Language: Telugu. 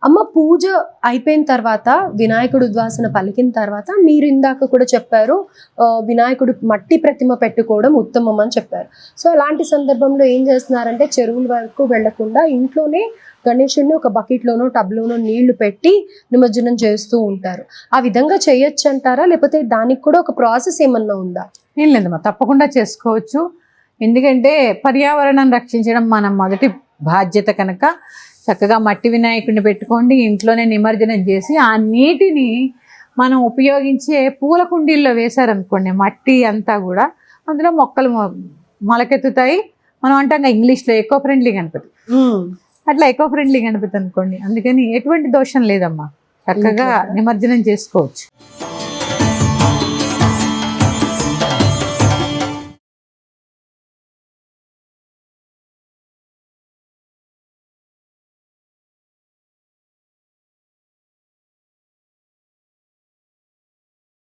అమ్మ పూజ అయిపోయిన తర్వాత వినాయకుడు ఉద్వాసన పలికిన తర్వాత మీరు ఇందాక కూడా చెప్పారు వినాయకుడు మట్టి ప్రతిమ పెట్టుకోవడం ఉత్తమం అని చెప్పారు. సో అలాంటి సందర్భంలో ఏం చేస్తున్నారంటే చెరువుల వరకు వెళ్లకుండా ఇంట్లోనే గణేశుడిని ఒక బకెట్లోనో టబ్లోనో నీళ్లు పెట్టి నిమజ్జనం చేస్తూ ఉంటారు. ఆ విధంగా చేయొచ్చు అంటారా, లేకపోతే దానికి కూడా ఒక ప్రాసెస్ ఏమన్నా ఉందా? ఏం లేదమ్మా, తప్పకుండా చేసుకోవచ్చు. ఎందుకంటే పర్యావరణం రక్షించడం మన మొదటి బాధ్యత కనుక చక్కగా మట్టి వినాయకుడిని పెట్టుకోండి, ఇంట్లోనే నిమజ్జనం చేసి ఆ నీటిని మనం ఉపయోగించే పూల కుండీల్లో వేశారనుకోండి, మట్టి అంతా కూడా అందులో మొక్కలు మొలకెత్తుతాయి. మనం అంటాం ఇంగ్లీష్లో ఎకో ఫ్రెండ్లీ గణపతి, అట్లా ఎకో ఫ్రెండ్లీ గణపతి అనుకోండి. అందుకని ఎటువంటి దోషం లేదమ్మా, చక్కగా నిమజ్జనం చేసుకోవచ్చు.